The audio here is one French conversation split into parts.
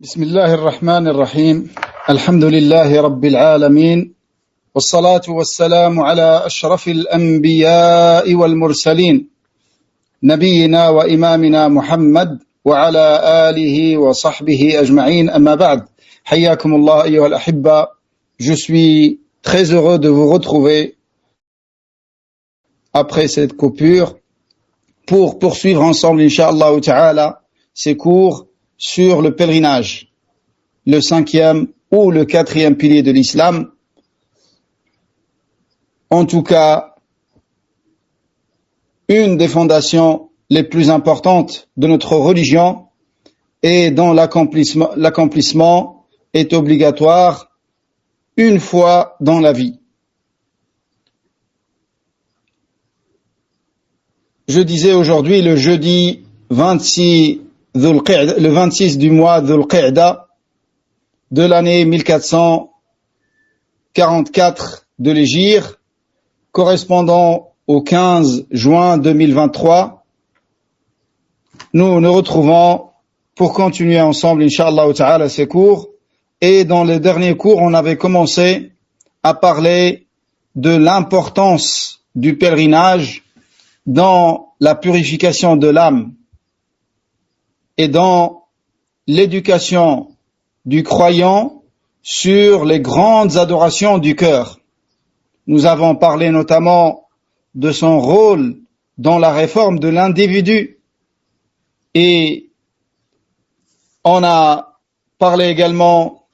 بسم الله الرحمن الرحيم الحمد لله رب العالمين والصلاة والسلام على أشرف الأنبياء والمرسلين نبينا وإمامنا محمد وعلى آله وصحبه أجمعين أما بعد حياكم الله أيها الأحبة. Je suis très heureux de vous retrouver après cette coupure pour poursuivre ensemble Inch'Allah Ta'ala ces cours sur le pèlerinage, le 5e ou le 4e pilier de l'islam. En tout cas, une des fondations les plus importantes de notre religion et dont l'accomplissement est obligatoire une fois dans la vie. Je disais aujourd'hui le jeudi 26 du mois Dhul Qa'da de l'année 1444 de l'Hégire, correspondant au 15 juin 2023, nous nous retrouvons pour continuer ensemble, Inch'Allah Ta'ala, ces cours. Et dans les derniers cours, on avait commencé à parler de l'importance du pèlerinage dans la purification de l'âme et dans l'éducation du croyant sur les grandes adorations du cœur. Nous avons parlé notamment de son rôle dans la réforme de l'individu et on a parlé également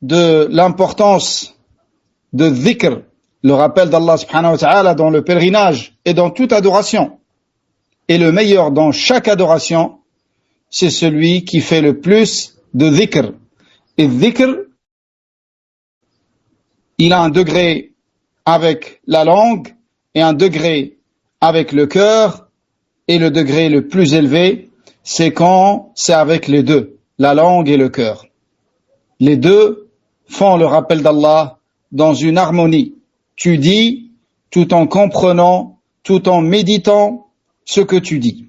de l'importance de dhikr, le rappel d'Allah subhanahu wa ta'ala dans le pèlerinage et dans toute adoration. Et le meilleur dans chaque adoration, c'est celui qui fait le plus de dhikr. Et dhikr, il a un degré avec la langue et un degré avec le cœur, et le degré le plus élevé, c'est quand c'est avec les deux, la langue et le cœur. Les deux font le rappel d'Allah dans une harmonie. Tu dis tout en comprenant, tout en méditant ce que tu dis.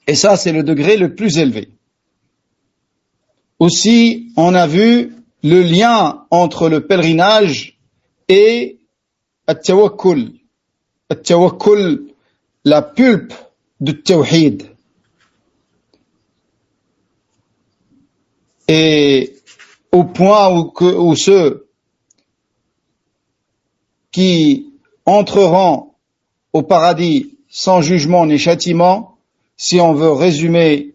Et ça, c'est le degré le plus élevé. Aussi, on a vu le lien entre le pèlerinage et at-tawakkul. At-tawakkul, la pulpe du tawhid. Et au point où ceux qui entreront au paradis sans jugement ni châtiment, si on veut résumer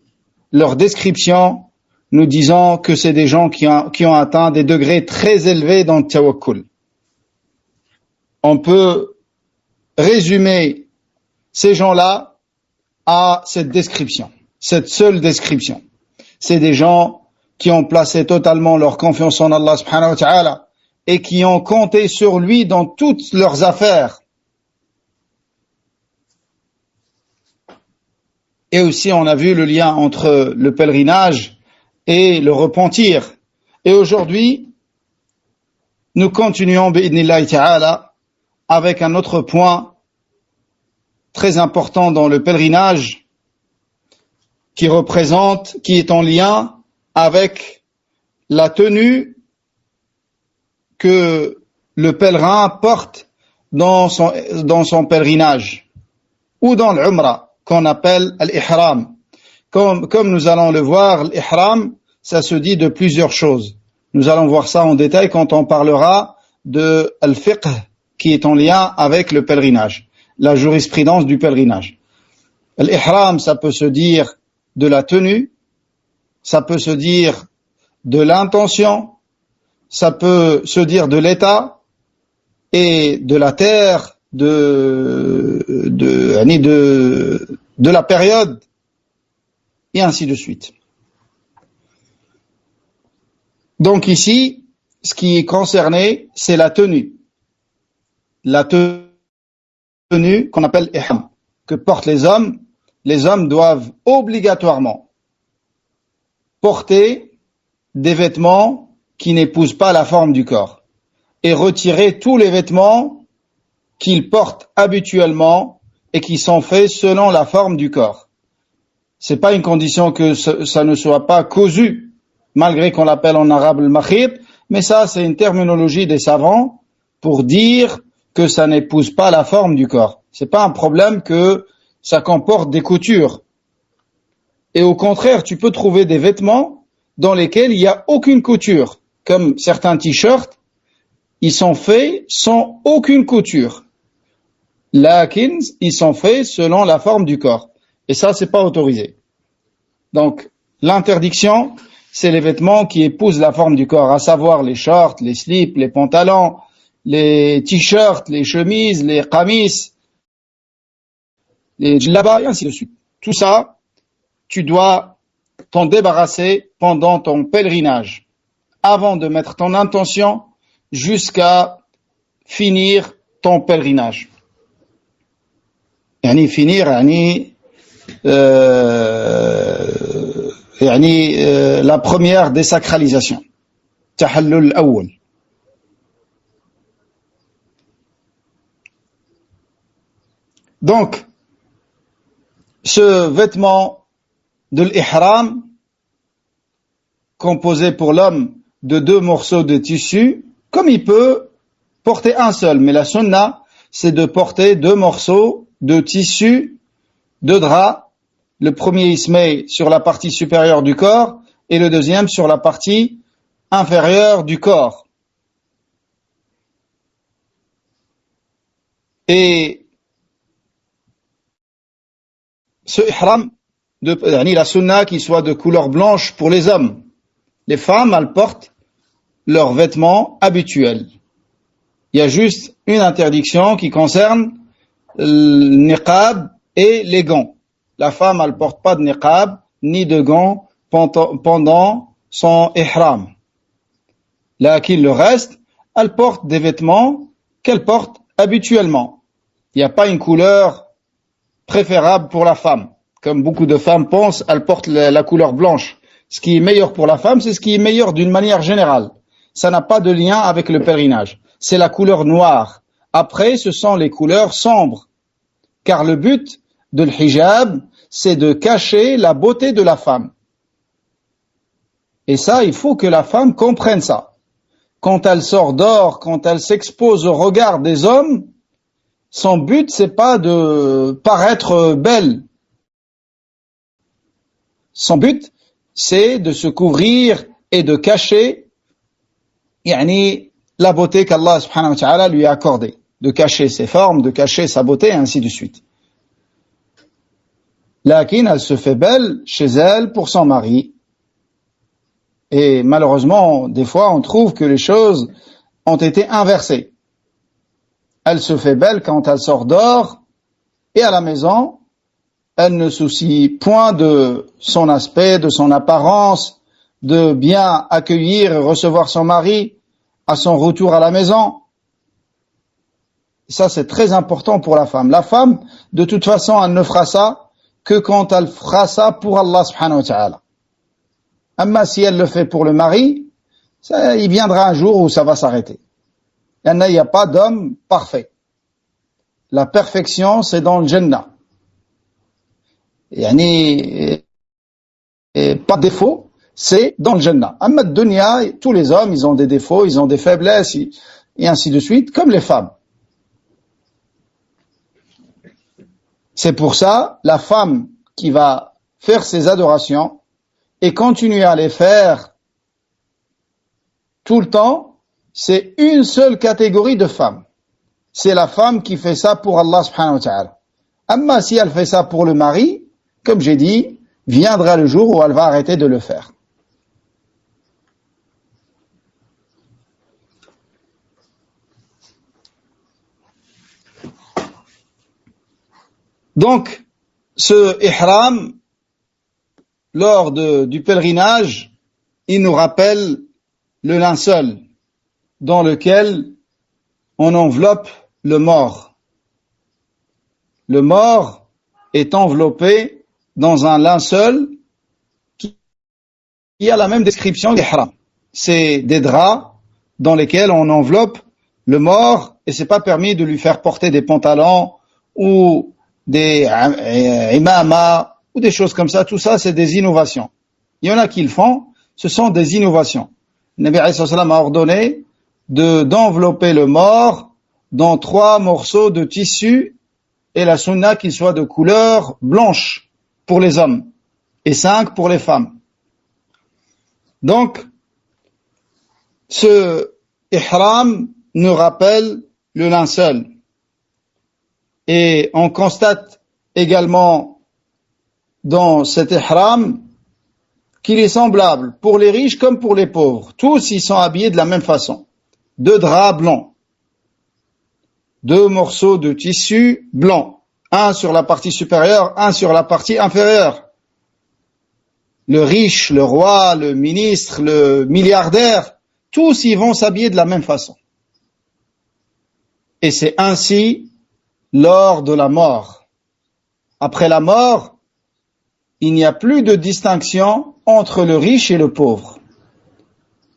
leur description, nous disons que c'est des gens qui ont atteint des degrés très élevés dans le tawakkul. On peut résumer ces gens-là à cette description, cette seule description. C'est des gens qui ont placé totalement leur confiance en Allah subhanahu wa ta'ala et qui ont compté sur lui dans toutes leurs affaires. Et aussi, on a vu le lien entre le pèlerinage et le repentir. Et aujourd'hui, nous continuons, bi'idhnillahi ta'ala, avec un autre point très important dans le pèlerinage, qui est en lien avec la tenue que le pèlerin porte dans son pèlerinage, ou dans l'umrah, qu'on appelle l'ihram. Comme nous allons le voir, l'ihram, ça se dit de plusieurs choses. Nous allons voir ça en détail quand on parlera de al-fiqh, qui est en lien avec le pèlerinage, la jurisprudence du pèlerinage. L'ihram, ça peut se dire de la tenue, ça peut se dire de l'intention, ça peut se dire de l'état et de la terre, de la période, et ainsi de suite. Donc ici, ce qui est concerné, c'est la tenue. La tenue qu'on appelle ihram, que portent les hommes. Les hommes doivent obligatoirement porter des vêtements qui n'épousent pas la forme du corps et retirer tous les vêtements qu'ils portent habituellement et qui sont faits selon la forme du corps. C'est pas une condition que ça ne soit pas cousu, malgré qu'on l'appelle en arabe le makhit, mais ça c'est une terminologie des savants pour dire que ça n'épouse pas la forme du corps. C'est pas un problème que ça comporte des coutures. Et au contraire, tu peux trouver des vêtements dans lesquels il n'y a aucune couture, comme certains t-shirts, ils sont faits sans aucune couture. Lakin, ils sont faits selon la forme du corps. Et ça, c'est pas autorisé. Donc, l'interdiction, c'est les vêtements qui épousent la forme du corps, à savoir les shorts, les slips, les pantalons, les t-shirts, les chemises, les qamis, les djellabas, et ainsi de suite. Tout ça, tu dois t'en débarrasser pendant ton pèlerinage, avant de mettre ton intention jusqu'à finir ton pèlerinage. يعني finir la première désacralisation. تحلل الأول. Donc, ce vêtement de l'ihram, composé pour l'homme de 2 morceaux de tissu, comme il peut porter un seul, mais la sunna, c'est de porter 2 morceaux de tissu, de drap. Le premier il se met sur la partie supérieure du corps et le deuxième sur la partie inférieure du corps. Et ce ihram, la sunna qui soit de couleur blanche pour les hommes. Les femmes, elles portent leurs vêtements habituels. Il y a juste une interdiction qui concerne le niqab et les gants. La femme, elle porte pas de niqab ni de gants pendant son ihram. Là, le reste, elle porte des vêtements qu'elle porte habituellement. Il n'y a pas une couleur préférable pour la femme. Comme beaucoup de femmes pensent, elles portent la couleur blanche. Ce qui est meilleur pour la femme, c'est ce qui est meilleur d'une manière générale. Ça n'a pas de lien avec le pèlerinage. C'est la couleur noire. Après, ce sont les couleurs sombres. Car le but de l'hijab, c'est de cacher la beauté de la femme. Et ça, il faut que la femme comprenne ça. Quand elle sort dehors, quand elle s'expose au regard des hommes, son but, c'est pas de paraître belle. Son but, c'est de se couvrir et de cacher la beauté qu'Allah subhanahu wa ta'ala lui a accordée, de cacher ses formes, de cacher sa beauté, et ainsi de suite. Lakin, elle se fait belle chez elle pour son mari. Et malheureusement, des fois, on trouve que les choses ont été inversées. Elle se fait belle quand elle sort dehors, et à la maison, elle ne soucie point de son aspect, de son apparence, de bien accueillir et recevoir son mari à son retour à la maison. Ça, c'est très important pour la femme. La femme, de toute façon, elle ne fera ça que quand elle fera ça pour Allah subhanahu wa ta'ala. Mais si elle le fait pour le mari, il viendra un jour où ça va s'arrêter. Il n'y a pas d'homme parfait. La perfection, c'est dans le Jannah. Pas de défaut, c'est dans le Jannah. Amma dunya, tous les hommes, ils ont des défauts, ils ont des faiblesses, et ainsi de suite, comme les femmes. C'est pour ça, la femme qui va faire ses adorations et continuer à les faire tout le temps, c'est une seule catégorie de femmes. C'est la femme qui fait ça pour Allah subhanahu wa ta'ala. Amma si elle fait ça pour le mari, comme j'ai dit, viendra le jour où elle va arrêter de le faire. Donc, ce ihram, lors du pèlerinage, il nous rappelle le linceul dans lequel on enveloppe le mort. Le mort est enveloppé dans un linceul qui a la même description que l'ihram. C'est des draps dans lesquels on enveloppe le mort et c'est pas permis de lui faire porter des pantalons ou des imamas ou des choses comme ça. Tout ça, c'est des innovations. Il y en a qui le font, ce sont des innovations. Le Nabi alayhi salam a ordonné d'envelopper le mort dans 3 morceaux de tissu et la sunna qu'il soit de couleur blanche pour les hommes et 5 pour les femmes. Donc, ce ihram nous rappelle le linceul. Et on constate également dans cet ihram qu'il est semblable pour les riches comme pour les pauvres. Tous ils sont habillés de la même façon. 2 draps blancs. 2 morceaux de tissu blanc. Un sur la partie supérieure, un sur la partie inférieure. Le riche, le roi, le ministre, le milliardaire, tous ils vont s'habiller de la même façon. Et c'est ainsi lors de la mort. Après la mort, il n'y a plus de distinction entre le riche et le pauvre.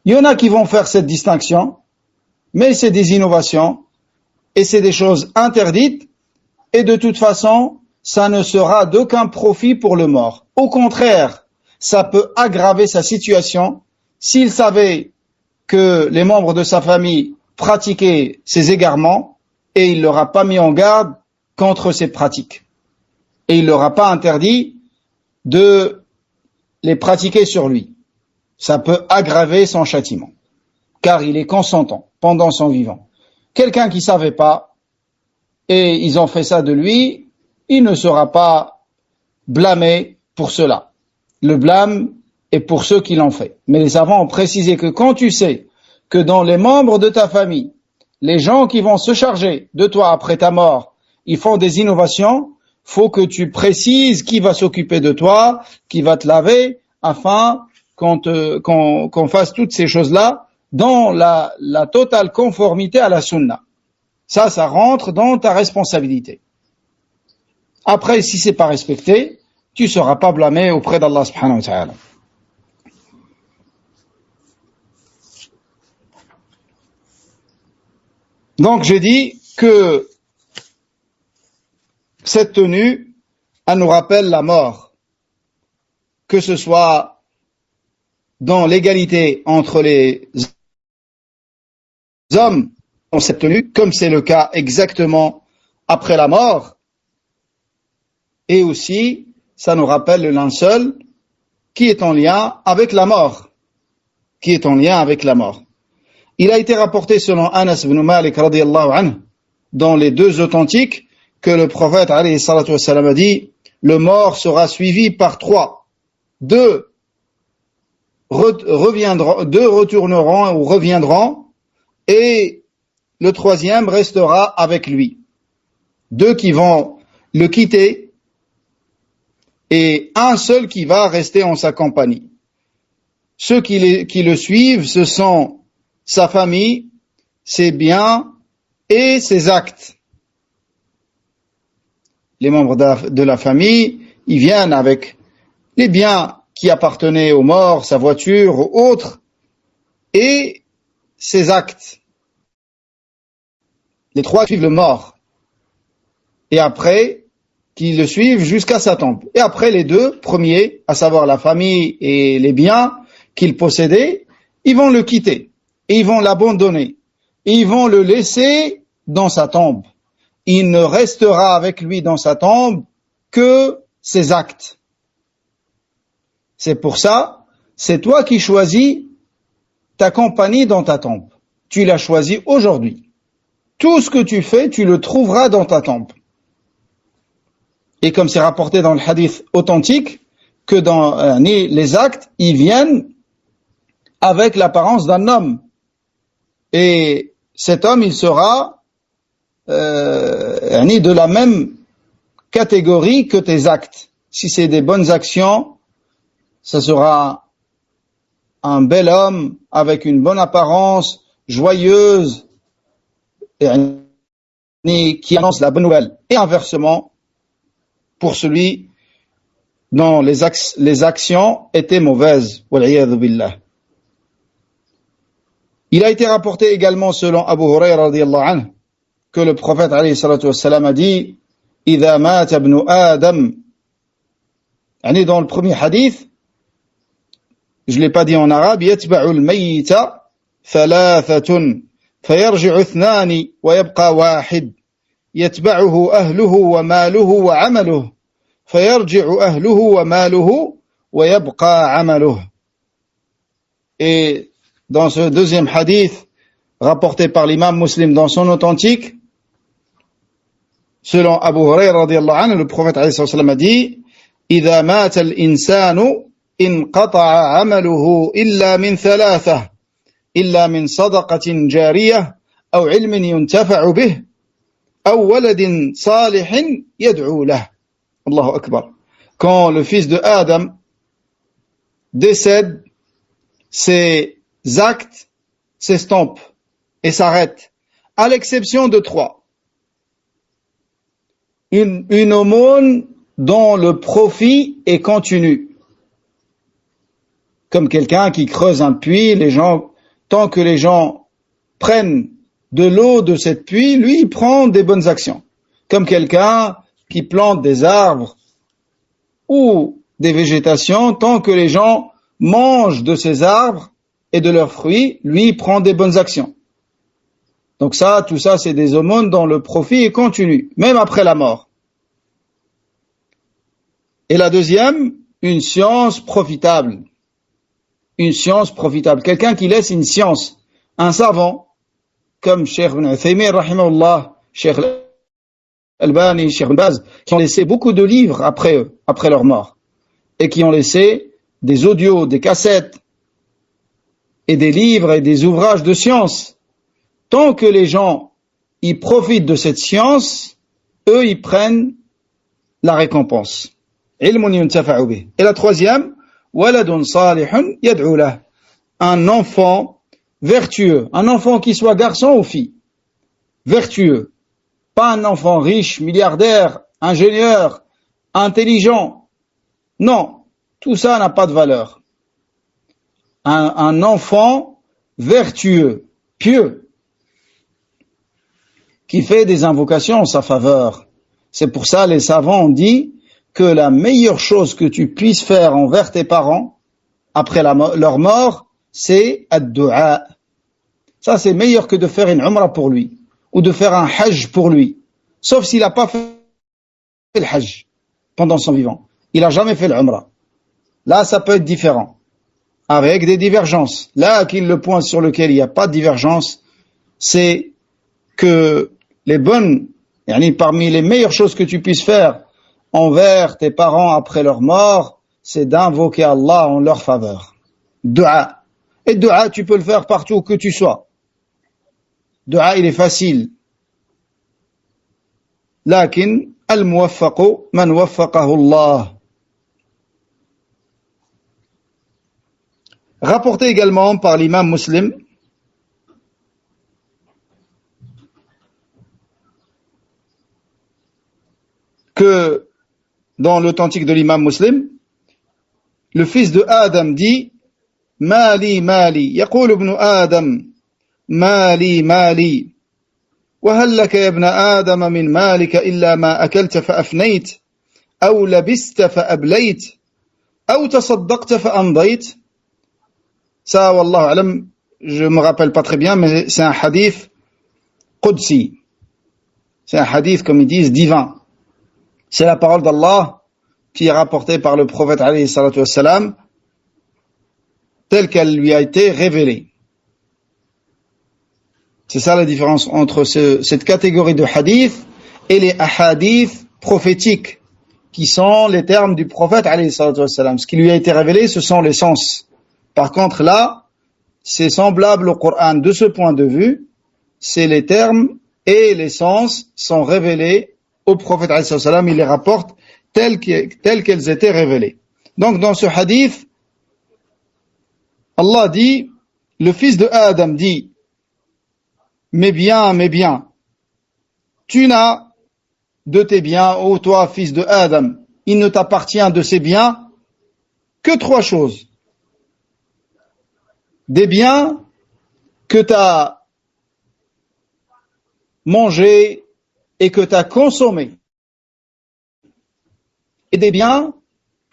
Il y en a qui vont faire cette distinction, mais c'est des innovations et c'est des choses interdites et de toute façon, ça ne sera d'aucun profit pour le mort. Au contraire, ça peut aggraver sa situation s'il savait que les membres de sa famille pratiquaient ces égarements et il ne leur a pas mis en garde contre ces pratiques. Et il ne leur a pas interdit de les pratiquer sur lui. Ça peut aggraver son châtiment, car il est consentant pendant son vivant. Quelqu'un qui ne savait pas, et ils ont fait ça de lui, il ne sera pas blâmé pour cela. Le blâme est pour ceux qui l'ont fait. Mais les savants ont précisé que quand tu sais que dans les membres de ta famille, les gens qui vont se charger de toi après ta mort, ils font des innovations, faut que tu précises qui va s'occuper de toi, qui va te laver, afin qu'on fasse toutes ces choses-là dans la totale conformité à la sunna. Ça rentre dans ta responsabilité. Après, si c'est pas respecté, tu seras pas blâmé auprès d'Allah subhanahu wa ta'ala. Donc, j'ai dit que cette tenue, elle nous rappelle la mort. Que ce soit dans l'égalité entre les hommes dans cette tenue, comme c'est le cas exactement après la mort, et aussi, ça nous rappelle le linceul qui est en lien avec la mort. Qui est en lien avec la mort. Il a été rapporté selon Anas ibn Malik radiyallahu anhu, dans les 2 authentiques, que le prophète alayhi salatu wassalam a dit, le mort sera suivi par 3. 2 retourneront ou reviendront, et le 3e restera avec lui. 2 qui vont le quitter, et un seul qui va rester en sa compagnie. Ceux qui le suivent, ce sont sa famille, ses biens et ses actes. Les membres de la famille, ils viennent avec les biens qui appartenaient aux morts, sa voiture ou autres, et ses actes. Les 3 suivent le mort. Et après, qui le suivent jusqu'à sa tombe. Et après, les 2 premiers, à savoir la famille et les biens qu'ils possédaient, ils vont le quitter. Et ils vont l'abandonner. Et ils vont le laisser dans sa tombe. Il ne restera avec lui dans sa tombe que ses actes. C'est pour ça, c'est toi qui choisis ta compagnie dans ta tombe. Tu l'as choisi aujourd'hui. Tout ce que tu fais, tu le trouveras dans ta tombe. Et comme c'est rapporté dans le hadith authentique, que dans les actes, ils viennent avec l'apparence d'un homme. Et cet homme, il sera de la même catégorie que tes actes. Si c'est des bonnes actions, ça sera un bel homme avec une bonne apparence, joyeuse, qui annonce la bonne nouvelle. Et inversement, pour celui dont les actions étaient mauvaises. Wal'iyadhu billah. Il a été rapporté également selon Abu Hurayra radiyallahu anhu que le prophète alayhi salatu wassalam a dit: Idha mata ibnu Adam Dans le premier hadith, je l'ai pas dit en arabe, يتبع الميت ثلاثة فيرجع اثنان ويبقى واحد يتبعه أهله وماله وعمله فيرجع أهله وماله ويبقى عمله. Et dans ce deuxième hadith rapporté par l'imam Muslim dans son authentique, selon Abu Hurayra radiyallahu anhu, le prophète alayhi salam a dit: إذا مات الإنسان انقطع عمله إلا من ثلاثة إلا من صدقة جارية أو علم ينتفع به أو ولد صالح يدعو له. Allahu Akbar. Quand le fils de Adam décède, ses actes s'estompent et s'arrêtent, à l'exception de trois. Une aumône dont le profit est continu. Comme quelqu'un qui creuse un puits, tant que les gens prennent de l'eau de cette puits, lui, il prend des bonnes actions. Comme quelqu'un qui plante des arbres ou des végétations, tant que les gens mangent de ces arbres et de leurs fruits, lui, il prend des bonnes actions. Donc tout ça, c'est des aumônes dont le profit est continu, même après la mort. Et la deuxième, une science profitable. Une science profitable. Quelqu'un qui laisse une science. Un savant, comme Cheikh Ibn Uthaymin, rahimahullah, Cheikh Albani, Cheikh Ibn Baz, qui ont laissé beaucoup de livres après eux, après leur mort. Et qui ont laissé des audios, des cassettes, et des livres et des ouvrages de science. Tant que les gens y profitent de cette science, eux, ils prennent la récompense. Et la troisième, un enfant vertueux, un enfant qui soit garçon ou fille, vertueux, pas un enfant riche, milliardaire, ingénieur, intelligent. Non, tout ça n'a pas de valeur. Un enfant vertueux, pieux, qui fait des invocations en sa faveur. C'est pour ça les savants ont dit que la meilleure chose que tu puisses faire envers tes parents, après leur mort, c'est ad-du'a. Ça, c'est meilleur que de faire une umrah pour lui, ou de faire un hajj pour lui. Sauf s'il n'a pas fait le hajj pendant son vivant. Il n'a jamais fait l'umrah. Là, ça peut être différent, avec des divergences. Là, le point sur lequel il n'y a pas de divergence, c'est que parmi les meilleures choses que tu puisses faire envers tes parents après leur mort, c'est d'invoquer Allah en leur faveur. Dua. Et dua, tu peux le faire partout où que tu sois. Dua, il est facile. Lakin, al-muwaffaqu man waffaqahu Allah. Rapporté également par l'imam Muslim, que dans l'authentique de l'imam Muslim, le fils de Adam dit: Mali, Mali, yaqul ibn Adam, Mali, Mali, wa hal laka ya ibn Adam min malika illa ma akalta fa afnayt, aw labista fa ablayt, aw tasaddaqta fa amdayt. Ça, wallahu alam, je me rappelle pas très bien, mais c'est un hadith qudsi. C'est un hadith, comme ils disent, divin. C'est la parole d'Allah qui est rapportée par le prophète alayhi salatu wassalam, telle qu'elle lui a été révélée. C'est ça la différence entre cette catégorie de hadith et les ahadith prophétiques, qui sont les termes du prophète alayhi salatu wassalam. Ce qui lui a été révélé, ce sont les sens. Par contre, là, c'est semblable au Coran. De ce point de vue, c'est les termes et les sens sont révélés au prophète alayhi salatu wassalam, il les rapporte telles qu'elles étaient révélées. Donc, dans ce hadith, Allah dit, le fils de Adam dit: mes biens, tu n'as de tes biens, ô toi, fils de Adam, il ne t'appartient de ces biens que trois choses. Des biens que tu as mangés et que tu as consommés. Et des biens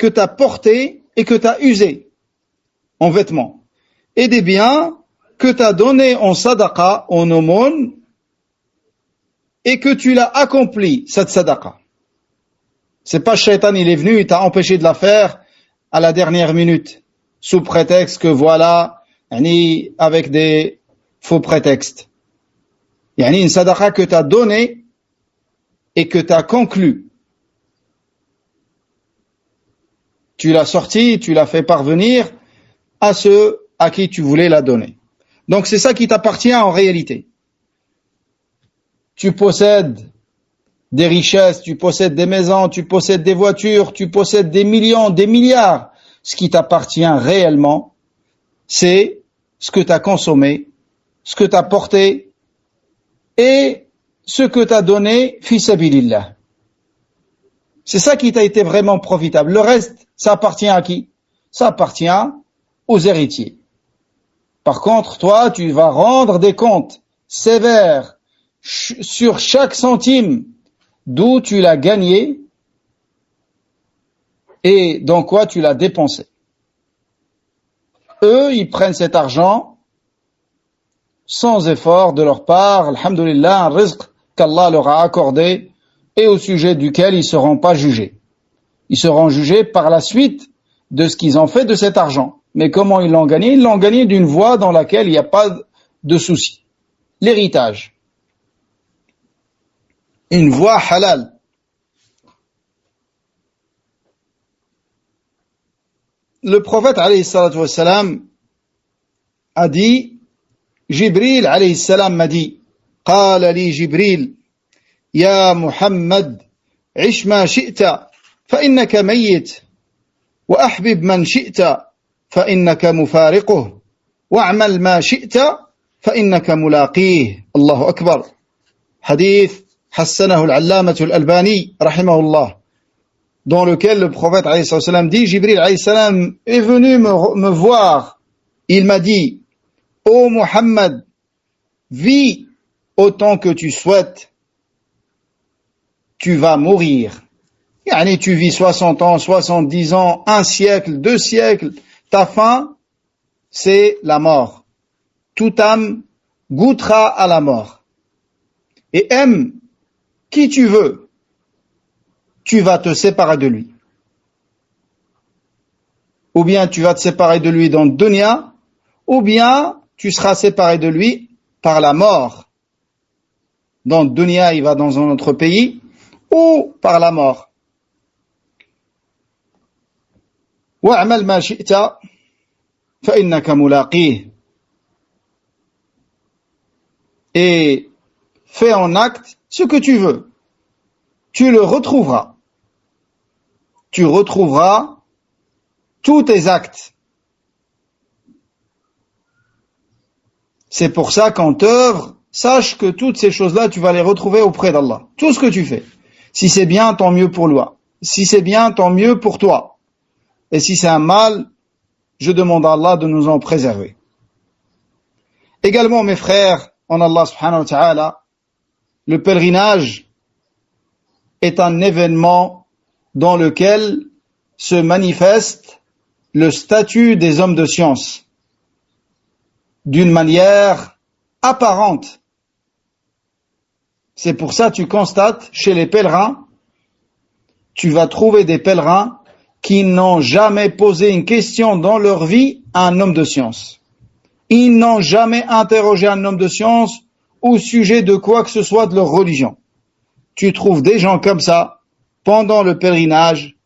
que tu as portés et que tu as usés en vêtements, et des biens que tu as donnés en sadaqa, en aumône, et que tu l'as accompli, cette sadaqa. C'est pas Shaitan, il est venu, il t'a empêché de la faire à la dernière minute, sous prétexte que voilà, avec des faux prétextes. Une sadaqa que tu as donnée et que tu as conclu. Tu l'as sortie, tu l'as fait parvenir à ceux à qui tu voulais la donner. Donc c'est ça qui t'appartient en réalité. Tu possèdes des richesses, tu possèdes des maisons, tu possèdes des voitures, tu possèdes des millions, des milliards. Ce qui t'appartient réellement, c'est ce que tu as consommé, ce que tu as porté et ce que tu as donné fi sabilillah. C'est ça qui t'a été vraiment profitable. Le reste, ça appartient à qui? Ça appartient aux héritiers. Par contre, toi, tu vas rendre des comptes sévères sur chaque centime d'où tu l'as gagné et dans quoi tu l'as dépensé. Eux, ils prennent cet argent sans effort de leur part, alhamdulillah, un rizq qu'Allah leur a accordé et au sujet duquel ils ne seront pas jugés. Ils seront jugés par la suite de ce qu'ils ont fait de cet argent. Mais comment ils l'ont gagné? Ils l'ont gagné d'une voie dans laquelle il n'y a pas de souci. L'héritage. Une voie halal. Le prophète alayhi salatu wassalam a dit, Jibril alayhi salam m'a dit, قال لي جبريل يا محمد عش ما شئت فإنك ميت وأحبب من شئت فإنك مفارقه واعمل ما شئت فإنك ملاقيه الله أكبر حديث حسنه العلامة الألباني رحمه الله dans lequel le prophète alayhi salam dit, Jibril alayhi salam est venu me voir, il m'a dit, ô Muhammad, vis autant que tu souhaites, tu vas mourir. Tu vis 60 ans, 70 ans, 1 siècle, 2 siècles, ta fin, c'est la mort. Toute âme goûtera à la mort. Et aime qui tu veux, tu vas te séparer de lui. Ou bien tu vas te séparer de lui dans le dunya, ou bien tu seras séparé de lui par la mort. Dans le dunya, il va dans un autre pays, ou par la mort. وَاعْمَلْ مَا شِئْتَ فَإِنَّكَ مُلَاقِيهِ. Et fais en acte ce que tu veux. Tu le retrouveras. Tu retrouveras tous tes actes. C'est pour ça qu'en t'œuvre, sache que toutes ces choses-là, tu vas les retrouver auprès d'Allah. Tout ce que tu fais. Si c'est bien, tant mieux pour lui. Si c'est bien, tant mieux pour toi. Et si c'est un mal, je demande à Allah de nous en préserver. Également, mes frères, en Allah subhanahu wa ta'ala, le pèlerinage est un événement dans lequel se manifeste le statut des hommes de science d'une manière apparente. C'est pour ça que tu constates chez les pèlerins, tu vas trouver des pèlerins qui n'ont jamais posé une question dans leur vie à un homme de science. Ils n'ont jamais interrogé un homme de science au sujet de quoi que ce soit de leur religion. Tu trouves des gens comme ça, pendant le pèlerinage,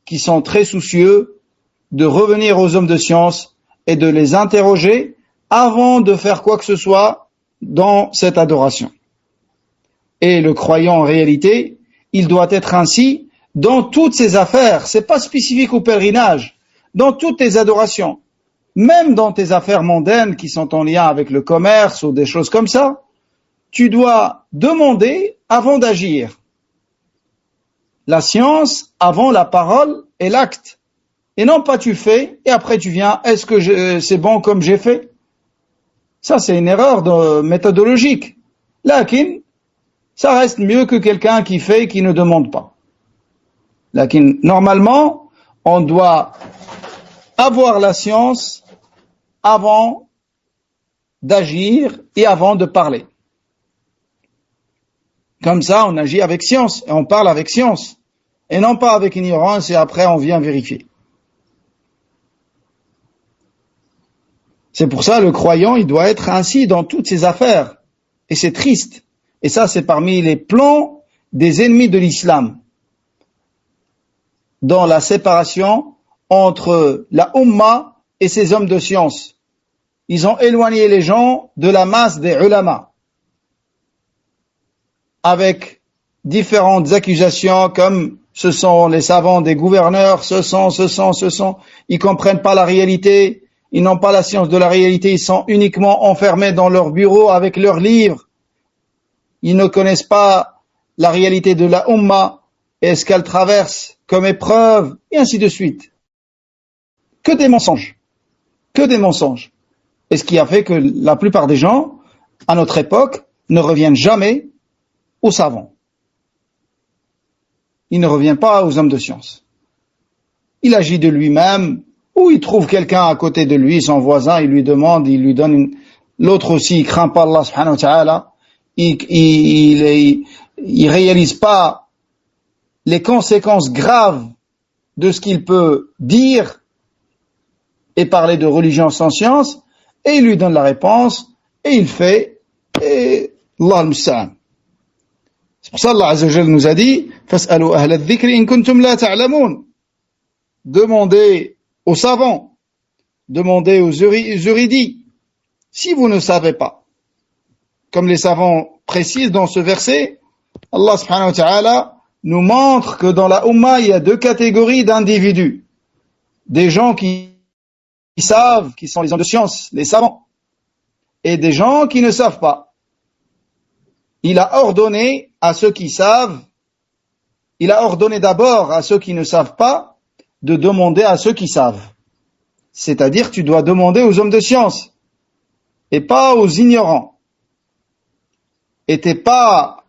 qui sont très soucieux de revenir aux hommes de science et de les interroger avant de faire quoi que ce soit dans cette adoration. Et le croyant, en réalité, il doit être ainsi dans toutes ses affaires. C'est pas spécifique au pèlerinage. Dans toutes tes adorations. Même dans tes affaires mondaines qui sont en lien avec le commerce ou des choses comme ça, tu dois demander avant d'agir. La science avant la parole et l'acte. Et non pas tu fais et après tu viens, est-ce que c'est bon comme j'ai fait? Ça c'est une erreur méthodologique. Lakin, ça reste mieux que quelqu'un qui fait et qui ne demande pas. Lakin, normalement, On doit avoir la science avant d'agir et avant de parler. Comme ça, on agit avec science et on parle avec science. Et non pas avec ignorance et après on vient vérifier. C'est pour ça le croyant, il doit être ainsi dans toutes ses affaires. Et c'est triste. Et ça, c'est parmi les plans des ennemis de l'islam. Dans la séparation entre la Ummah et ses hommes de science. Ils ont éloigné les gens de la masse des ulama. Avec différentes accusations comme ce sont les savants des gouverneurs, ce sont. Ils comprennent pas la réalité. Ils n'ont pas la science de la réalité. Ils sont uniquement enfermés dans leur bureau avec leurs livres. Ils ne connaissent pas la réalité de la Ummah et ce qu'elle traverse comme épreuve, et ainsi de suite. Que des mensonges. Que des mensonges. Et ce qui a fait que la plupart des gens, à notre époque, ne reviennent jamais aux savants. Il ne revient pas aux hommes de science. Il agit de lui-même, ou il trouve quelqu'un à côté de lui, son voisin, il lui demande, il lui donne une... L'autre aussi, il craint pas Allah subhanahu wa ta'ala, il réalise pas les conséquences graves de ce qu'il peut dire et parler de religion sans science, et il lui donne la réponse, et il fait, et Allah al-Musta'an. C'est pour ça Allah Azza wa Jalla nous a dit فَاسْأَلُوا أَهْلَ الذِّكْرِ إِن كُنتُمْ لَا تَعْلَمُونَ. Demandez aux savants, demandez aux érudits, si vous ne savez pas. Comme les savants précisent dans ce verset, Allah subhanahu wa ta'ala nous montre que dans la Ummah, il y a deux catégories d'individus. Des gens qui savent, qui sont les hommes de science, les savants, et des gens qui ne savent pas. Il a ordonné à ceux qui savent, il a ordonné d'abord à ceux qui ne savent pas de demander à ceux qui savent. C'est-à-dire, tu dois demander aux hommes de science et pas aux ignorants. Et t'es pas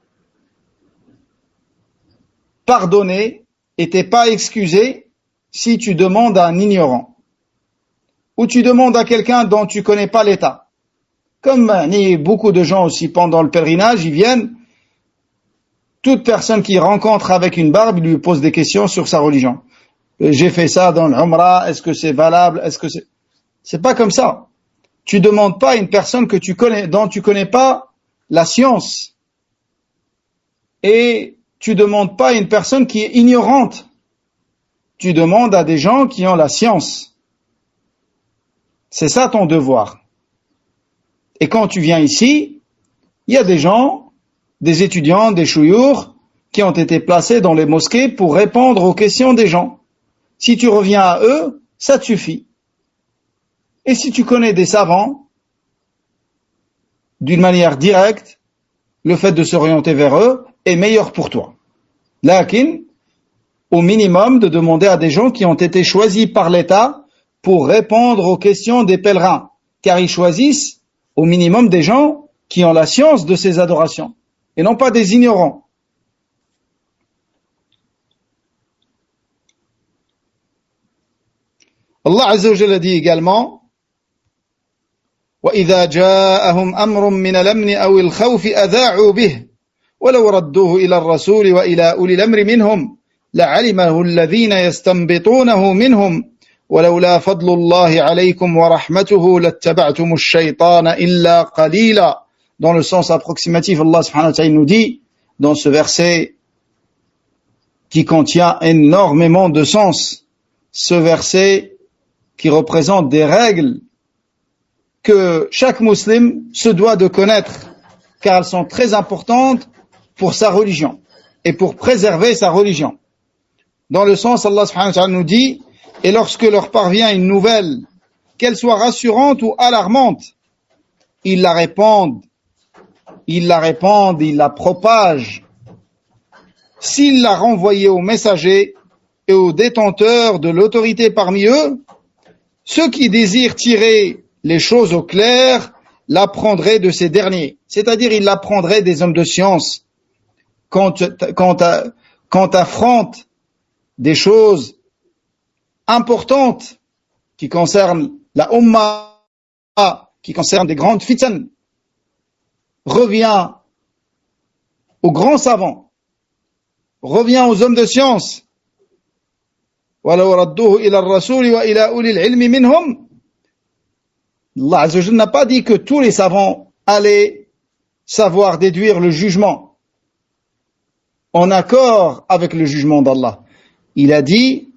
pardonné et t'es pas excusé si tu demandes à un ignorant. Ou tu demandes à quelqu'un dont tu connais pas l'état. Comme beaucoup de gens aussi pendant le pèlerinage, ils viennent, toute personne qui rencontre avec une barbe, il lui pose des questions sur sa religion. J'ai fait ça dans l'Umrah, est-ce que c'est valable, est-ce que c'est pas comme ça. Tu demandes pas à une personne que tu connais, dont tu connais pas la science. Et tu demandes pas à une personne qui est ignorante. Tu demandes à des gens qui ont la science. C'est ça ton devoir. Et quand tu viens ici, il y a des gens, des étudiants, des chouyours, qui ont été placés dans les mosquées pour répondre aux questions des gens. Si tu reviens à eux, ça te suffit. Et si tu connais des savants, d'une manière directe, le fait de s'orienter vers eux est meilleur pour toi. Lakin, au minimum, de demander à des gens qui ont été choisis par l'État pour répondre aux questions des pèlerins, car ils choisissent au minimum des gens qui ont la science de ces adorations, et non pas des ignorants. Allah Azza wa Jalla dit également وَإِذَا جَاءَهُمْ أَمْرٌ مِّنَ الْأَمْنِ أَوِ الْخَوْفِ أَذَاعُوا بِهِ وَلَوْ رَدُّوهُ إِلَى الرَّسُولِ وَإِلَى أُولِي الْأَمْرِ مِنْهُمْ لَعَلِمَهُ الَّذِينَ يَسْتَنبِطُونَهُ مِنْهُمْ وَلَوْلَا فَضْلُ اللَّهِ عَلَيْكُمْ وَرَحْمَتُهُ لَاتَّبَعْتُمُ الشَّيْطَانَ إِلَّا قَلِيلًا. Dans le sens approximatif, Allah subhanahu wa ta'ala nous dit, dans ce verset qui contient énormément de sens, ce verset qui représente des règles que chaque musulman se doit de connaître, car elles sont très importantes pour sa religion et pour préserver sa religion. Dans le sens, Allah subhanahu wa ta'ala nous dit, et lorsque leur parvient une nouvelle, qu'elle soit rassurante ou alarmante, ils la répandent, ils la propagent. S'ils la renvoyaient aux messagers et aux détenteurs de l'autorité parmi eux, ceux qui désirent tirer les choses au clair l'apprendraient de ces derniers. C'est-à-dire, ils l'apprendraient des hommes de science. Quand t'affrontes des choses importantes qui concernent la Ummah, qui concernent des grandes fitan, revient aux grands savants, revient aux hommes de science. وَلَوْ رَدُّوهُ إِلَى الرَّسُولِ وَإِلَى أُولِي الْعِلْمِ مِنْهُمْ. Allah Azza wa Jalla n'a pas dit que tous les savants allaient savoir déduire le jugement en accord avec le jugement d'Allah. Il a dit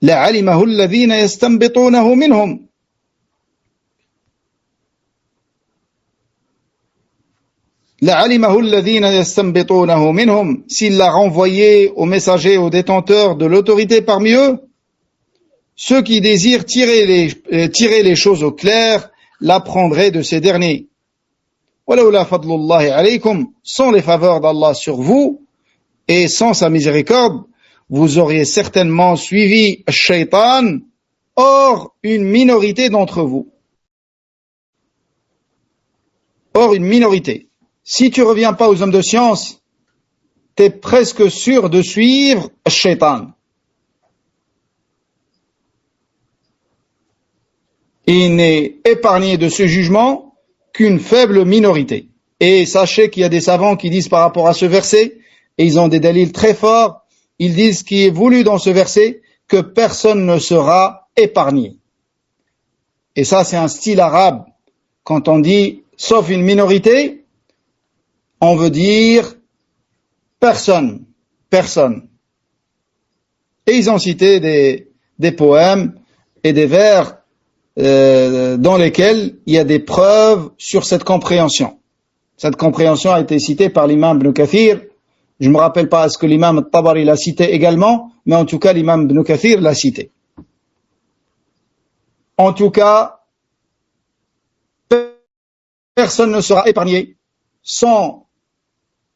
لَعَلِمَهُ الَّذِينَ يَسْتَنْبِطُونَهُ مِنْهُمْ. لَعَلِمَهُ الَّذِينَ يَسْتَنْبِطُونَهُ مِنْهُمْ. S'il l'a renvoyé aux messagers, aux détenteurs de l'autorité parmi eux, ceux qui désirent tirer les choses au clair l'apprendraient de ces derniers. وَلَوْلَا فَضْلُ اللَّهِ عَلَيْكُمْ. Sans les faveurs d'Allah sur vous et sans sa miséricorde, vous auriez certainement suivi Shaitan, or une minorité d'entre vous. Or une minorité. Si tu reviens pas aux hommes de science, t'es presque sûr de suivre Shaitan. Il n'est épargné de ce jugement qu'une faible minorité. Et sachez qu'il y a des savants qui disent par rapport à ce verset, et ils ont des dalils très forts, ils disent qu'il est voulu dans ce verset que personne ne sera épargné. Et ça, c'est un style arabe. Quand on dit sauf une minorité, on veut dire personne. Et ils ont cité des poèmes et des vers dans lesquels il y a des preuves sur cette compréhension. Cette compréhension a été citée par l'imam Ibn Kathir. Je ne me rappelle pas est-ce que l'imam Tabari l'a cité également, mais en tout cas l'imam Ibn Kathir l'a cité. En tout cas, personne ne sera épargné sans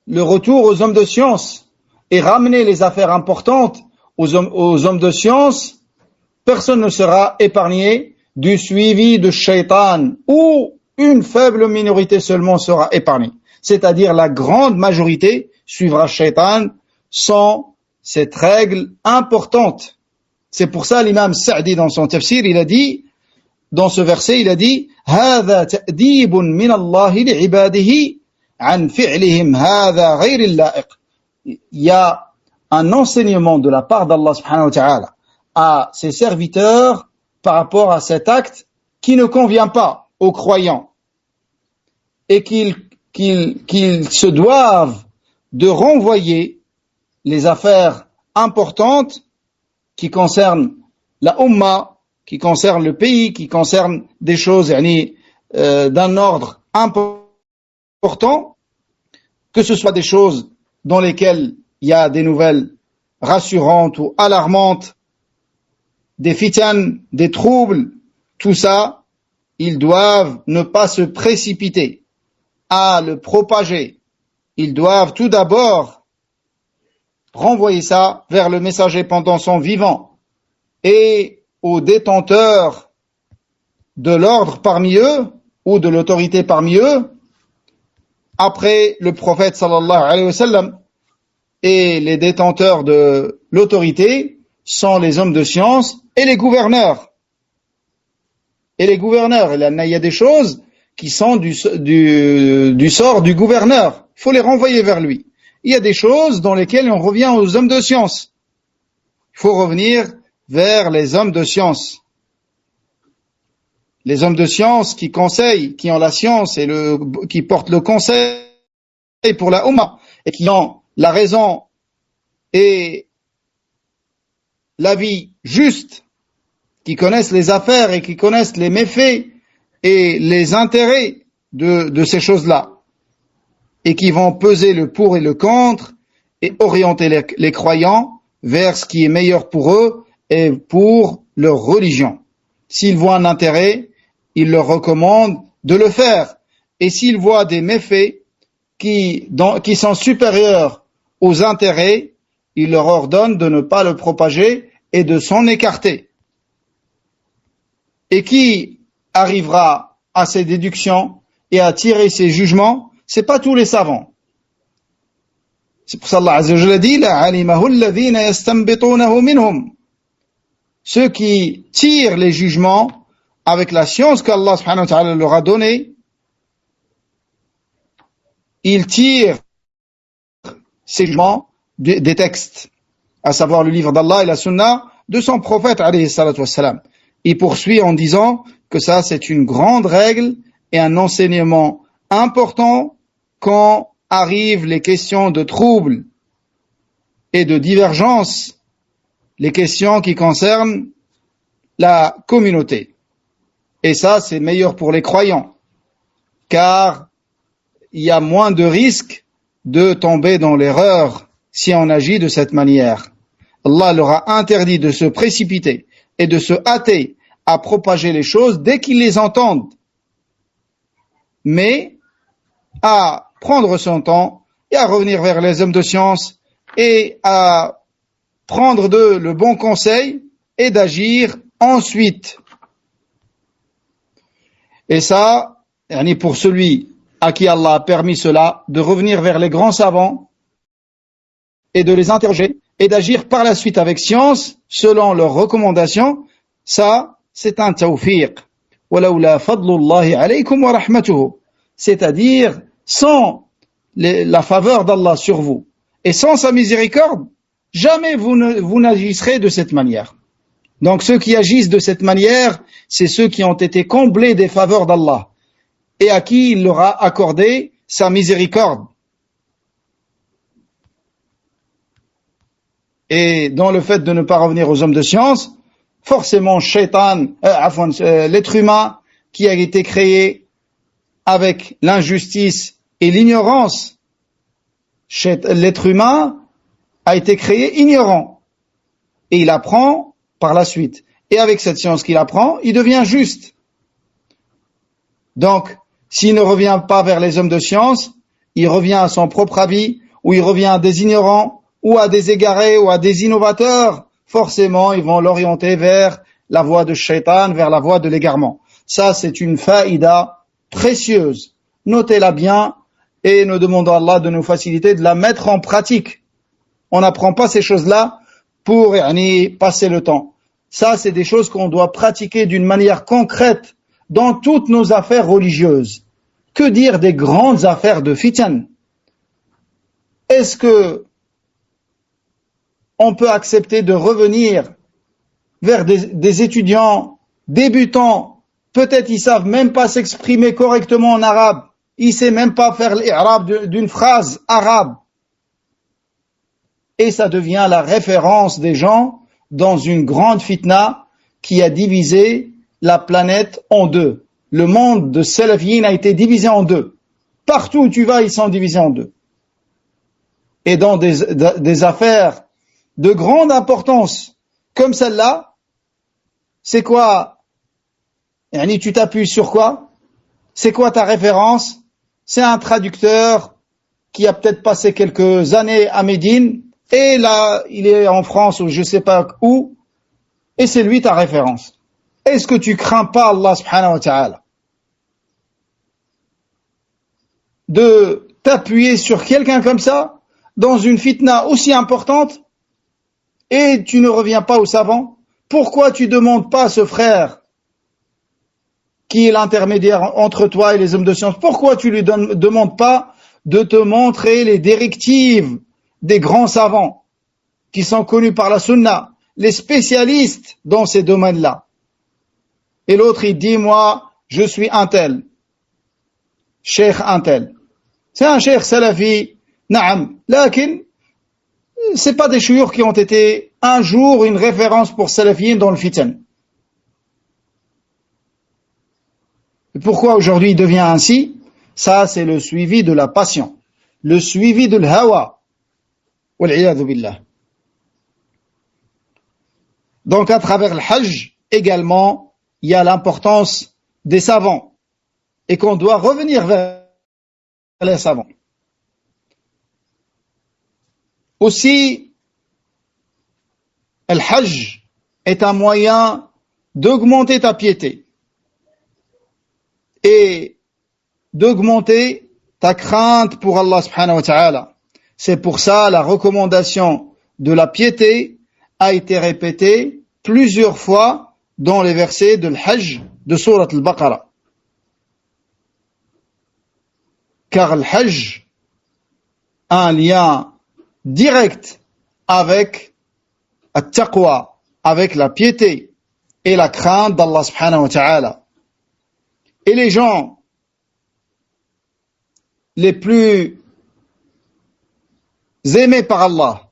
le retour aux hommes de science et ramener les affaires importantes aux hommes de science. Personne ne sera épargné du suivi de Shaitan, ou une faible minorité seulement sera épargnée. C'est-à-dire la grande majorité suivra Shaitan sans cette règle importante. C'est pour ça l'imam Sa'di dans son tafsir, il a dit, dans ce verset, il a dit هذا تأديب من الله لعباده عن فعلهم هذا غير اللائق. Il y a un enseignement de la part d'Allah subhanahu wa ta'ala à ses serviteurs par rapport à cet acte qui ne convient pas aux croyants et qu'ils se doivent de renvoyer les affaires importantes qui concernent la Ummah, qui concernent le pays, qui concernent des choses d'un ordre important, que ce soit des choses dans lesquelles il y a des nouvelles rassurantes ou alarmantes, des fitan, des troubles, tout ça, ils doivent ne pas se précipiter à le propager. Ils doivent tout d'abord renvoyer ça vers le messager pendant son vivant et aux détenteurs de l'ordre parmi eux ou de l'autorité parmi eux, après le prophète sallallahu alayhi wa sallam. Et les détenteurs de l'autorité sont les hommes de science et les gouverneurs. Il y a des choses qui sont du sort du gouverneur. Il faut les renvoyer vers lui. Il y a des choses dans lesquelles on revient aux hommes de science. Il faut revenir vers les hommes de science. Les hommes de science qui conseillent, qui ont la science et qui portent le conseil pour la Ummah et qui ont la raison et l'avis juste, qui connaissent les affaires et qui connaissent les méfaits et les intérêts de ces choses-là, et qui vont peser le pour et le contre et orienter les croyants vers ce qui est meilleur pour eux et pour leur religion. S'ils voient un intérêt, ils leur recommandent de le faire. Et s'ils voient des méfaits qui sont supérieurs aux intérêts, ils leur ordonnent de ne pas le propager et de s'en écarter. Et qui arrivera à ces déductions et à tirer ces jugements? C'est pas tous les savants. C'est pour ça Allah Azza wa Jalla dit لَعَلِمَهُ الَّذِينَ يَسْتَنْبِطُونَهُ مِنْهُمْ. ceux qui tirent les jugements avec la science qu'Allah subhanahu wa ta'ala leur a donnée, ils tirent ces jugements des textes, à savoir le livre d'Allah et la sunna de son prophète alayhi salatu wassalam. Il poursuit en disant que ça c'est une grande règle et un enseignement important quand arrivent les questions de troubles et de divergence, les questions qui concernent la communauté. Et ça, c'est meilleur pour les croyants, car il y a moins de risques de tomber dans l'erreur si on agit de cette manière. Allah leur a interdit de se précipiter et de se hâter à propager les choses dès qu'ils les entendent, mais à prendre son temps et à revenir vers les hommes de science et à prendre le bon conseil et d'agir ensuite. Et ça, pour celui à qui Allah a permis cela, de revenir vers les grands savants et de les interroger et d'agir par la suite avec science selon leurs recommandations, ça, c'est un tawfiq. وَلَوْلَا فَضْلُ اللَّهِ عَلَيْكُمْ وَرَحْمَتُهُ, c'est-à-dire sans la faveur d'Allah sur vous et sans sa miséricorde, jamais vous n'agisserez de cette manière. Donc ceux qui agissent de cette manière, c'est ceux qui ont été comblés des faveurs d'Allah et à qui il leur a accordé sa miséricorde. Et dans le fait de ne pas revenir aux hommes de science, forcément l'être humain qui a été créé avec l'injustice et l'ignorance, l'être humain a été créé ignorant et il apprend par la suite. Et avec cette science qu'il apprend, il devient juste. Donc, s'il ne revient pas vers les hommes de science, il revient à son propre avis, ou il revient à des ignorants, ou à des égarés, ou à des innovateurs, forcément, ils vont l'orienter vers la voie de shaitan, vers la voie de l'égarement. Ça, c'est une faïda précieuse. Notez-la bien, et nous demandons à Allah de nous faciliter de la mettre en pratique. On n'apprend pas ces choses-là pour passer le temps. Ça, c'est des choses qu'on doit pratiquer d'une manière concrète dans toutes nos affaires religieuses. Que dire des grandes affaires de fitan? Est-ce que on peut accepter de revenir vers des étudiants débutants? Peut-être ils savent même pas s'exprimer correctement en arabe. Ils savent même pas faire l'irab d'une phrase arabe. Et ça devient la référence des gens dans une grande fitna qui a divisé la planète en deux. Le monde de Salafiyin a été divisé en deux. Partout où tu vas, ils sont divisés en deux. Et dans des affaires de grande importance comme celle-là, c'est quoi? Tu t'appuies sur quoi? C'est quoi ta référence? C'est un traducteur qui a peut-être passé quelques années à Médine, et là, il est en France ou je sais pas où, et c'est lui ta référence. Est-ce que tu crains pas Allah subhanahu wa ta'ala de t'appuyer sur quelqu'un comme ça, dans une fitna aussi importante, et tu ne reviens pas aux savants? Pourquoi tu demandes pas à ce frère, qui est l'intermédiaire entre toi et les hommes de science, pourquoi tu lui demandes pas de te montrer les directives des grands savants, qui sont connus par la sunna, les spécialistes dans ces domaines-là? Et l'autre, il dit, moi, je suis un tel, cheikh un tel. C'est un cheikh salafi, na'am, lakin, c'est pas des chouyours qui ont été un jour une référence pour salafiyin dans le fitan. Et pourquoi aujourd'hui il devient ainsi? Ça, c'est le suivi de la passion, le suivi de l'hawa. Wal'iyadhu billah. Donc, à travers le hajj, également, il y a l'importance des savants et qu'on doit revenir vers les savants. Aussi, le hajj est un moyen d'augmenter ta piété et d'augmenter ta crainte pour Allah subhanahu wa ta'ala. C'est pour ça la recommandation de la piété a été répétée plusieurs fois dans les versets de l'Hajj de Sourate al-Baqarah. Car le Hajj a un lien direct avec at-taqwa, avec la piété et la crainte d'Allah subhanahu wa ta'ala. Et les gens les plus aimés par Allah,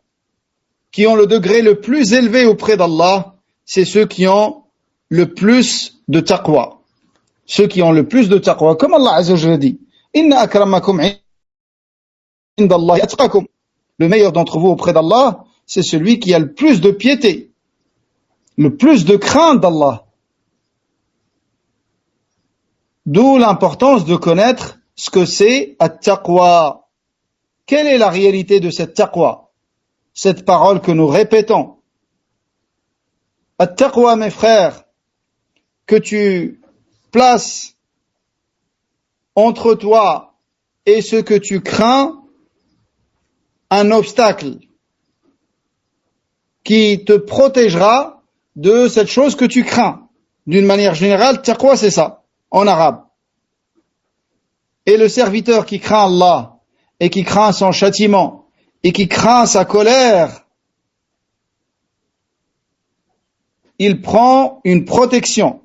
qui ont le degré le plus élevé auprès d'Allah, c'est ceux qui ont le plus de taqwa. Ceux qui ont le plus de taqwa, comme Allah Azza wa Jalla dit, Inna akramakum indallahi atqakum. Le meilleur d'entre vous auprès d'Allah, c'est celui qui a le plus de piété, le plus de crainte d'Allah. D'où l'importance de connaître ce que c'est at-taqwa. Quelle est la réalité de cette taqwa? Cette parole que nous répétons. At-taqwa, mes frères, que tu places entre toi et ce que tu crains un obstacle qui te protégera de cette chose que tu crains. D'une manière générale, taqwa, c'est ça, en arabe. Et le serviteur qui craint Allah, et qui craint son châtiment, et qui craint sa colère, il prend une protection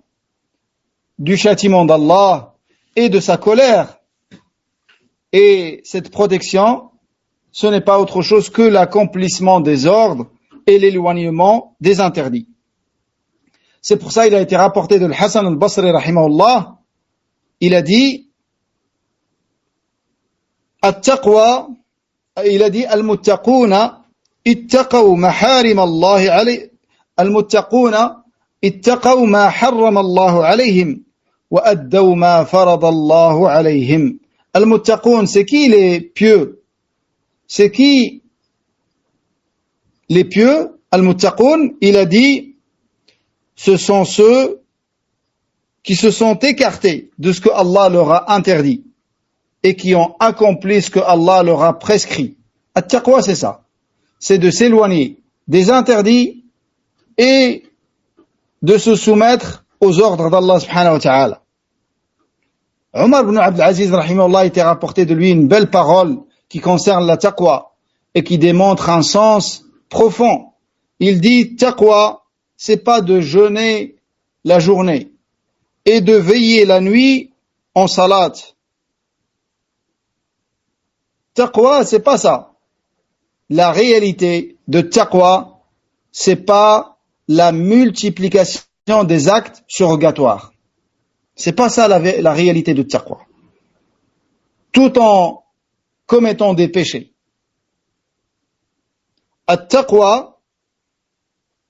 du châtiment d'Allah et de sa colère. Et cette protection, ce n'est pas autre chose que l'accomplissement des ordres et l'éloignement des interdits. C'est pour ça qu'il a été rapporté de Hassan al-Basri rahimahullah, il a dit at-taqwa, il a dit al-muttaquna ittaqaw maharim Allah alayhi, al-muttaquna ittaqaw ma harram Allah alayhim wa addaw ma farada Allah alayhim. Al-muttaqun, c'est qui les pieux? C'est qui les pieux? Al-muttaqun, il a dit, ce sont ceux qui se sont écartés de ce que Allah leur a interdit et qui ont accompli ce que Allah leur a prescrit. At-taqwa, c'est ça. C'est de s'éloigner des interdits et de se soumettre aux ordres d'Allah subhanahu wa ta'ala. Omar ibn Abdul Aziz rahimahullah était rapporté de lui une belle parole qui concerne la taqwa et qui démontre un sens profond. Il dit taqwa, c'est pas de jeûner la journée et de veiller la nuit en salat. Taqwa, c'est pas ça. La réalité de taqwa, c'est pas la multiplication des actes surrogatoires. C'est pas ça la réalité de taqwa. Tout en commettant des péchés. At-taqwa,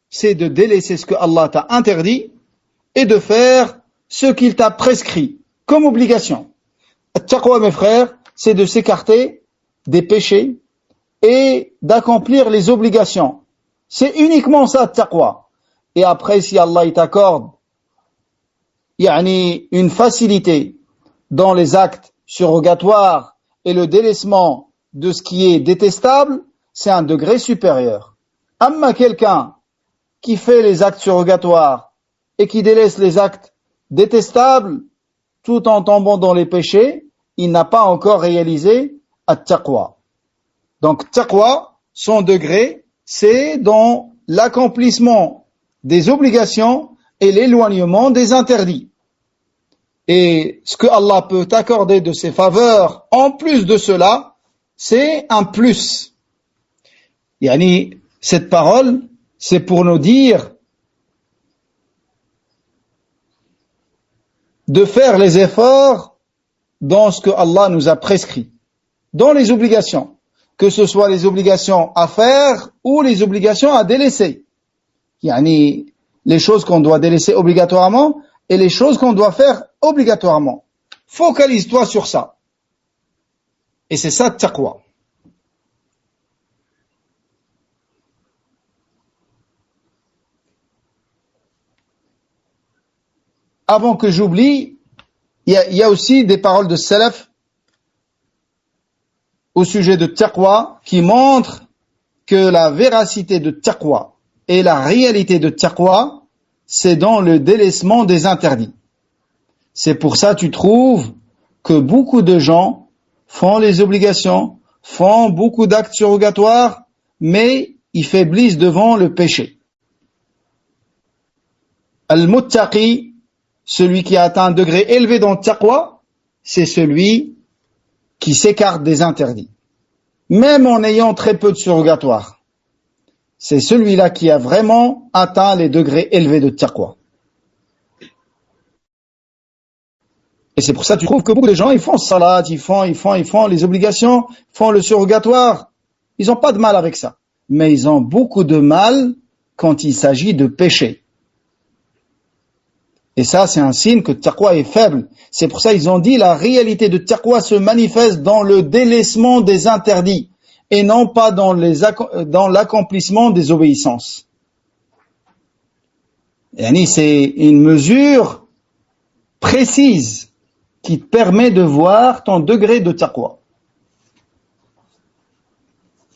c'est de délaisser ce que Allah t'a interdit et de faire ce qu'il t'a prescrit comme obligation. At-taqwa, mes frères, c'est de s'écarter des péchés et d'accomplir les obligations. C'est uniquement ça, at-taqwa. Et après, si Allah il t'accorde une facilité dans les actes surrogatoires et le délaissement de ce qui est détestable, c'est un degré supérieur. Amma quelqu'un qui fait les actes surrogatoires et qui délaisse les actes détestables tout en tombant dans les péchés, il n'a pas encore réalisé at-taqwa. Donc taqwa, son degré, c'est dans l'accomplissement des obligations et l'éloignement des interdits. Et ce que Allah peut t'accorder de ses faveurs, en plus de cela, c'est un plus. Cette parole, c'est pour nous dire de faire les efforts dans ce que Allah nous a prescrit, dans les obligations, que ce soit les obligations à faire ou les obligations à délaisser. Les choses qu'on doit délaisser obligatoirement et les choses qu'on doit faire obligatoirement. Focalise-toi sur ça. Et c'est ça, taqwa. Avant que j'oublie, il y a aussi des paroles de salaf au sujet de taqwa qui montrent que la véracité de taqwa et la réalité de taqwa, c'est dans le délaissement des interdits. C'est pour ça tu trouves que beaucoup de gens font les obligations, font beaucoup d'actes surrogatoires, mais ils faiblissent devant le péché. Al-Muttaqi, celui qui a atteint un degré élevé dans le taqwa, c'est celui qui s'écarte des interdits, même en ayant très peu de surrogatoires. C'est celui-là qui a vraiment atteint les degrés élevés de taqwa. Et c'est pour ça que tu trouves que beaucoup de gens, ils font salat, ils font les obligations, ils font le surrogatoire. Ils n'ont pas de mal avec ça. Mais ils ont beaucoup de mal quand il s'agit de péché. Et ça, c'est un signe que taqwa est faible. C'est pour ça qu'ils ont dit la réalité de taqwa se manifeste dans le délaissement des interdits et non pas dans l'accomplissement des obéissances. Yani, c'est une mesure précise qui te permet de voir ton degré de taqwa.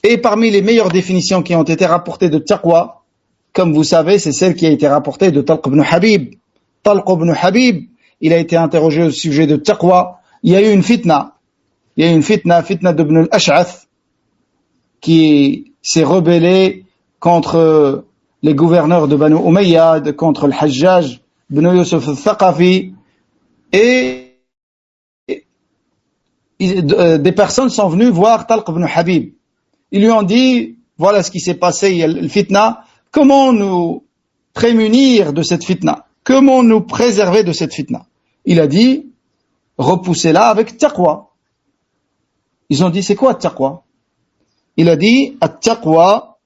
Et parmi les meilleures définitions qui ont été rapportées de taqwa, comme vous savez, c'est celle qui a été rapportée de Talq ibn Habib. Talq ibn Habib, il a été interrogé au sujet de taqwa. Il y a eu une fitna. Fitna d'Ibn al-Ash'ath, qui s'est rebellé contre les gouverneurs de Banu Umayyad, contre le Hajjaj, ibn Yusuf al-Thaqafi, et des personnes sont venues voir Talq ibn Habib. Ils lui ont dit, voilà ce qui s'est passé, il y a le fitna, comment nous prémunir de cette fitna? Comment nous préserver de cette fitna? Il a dit, repoussez-la avec taqwa. Ils ont dit, c'est quoi taqwa? Il a dit, at-taqwa,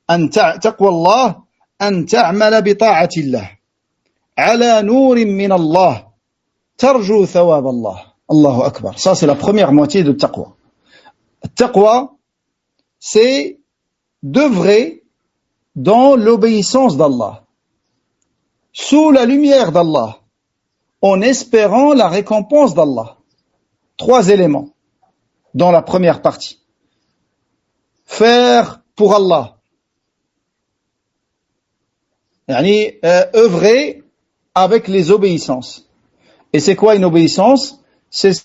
taqwa Allah, an ta'mala bi ta'atillah, ala nurin min Allah, tarju thawab Allah. Allahu Akbar. Ça, c'est la première moitié de taqwa. Taqwa, c'est d'œuvrer dans l'obéissance d'Allah, sous la lumière d'Allah, en espérant la récompense d'Allah. 3 éléments dans la première partie. Faire pour Allah. Yani, œuvrer avec les obéissances. Et c'est quoi une obéissance? C'est ce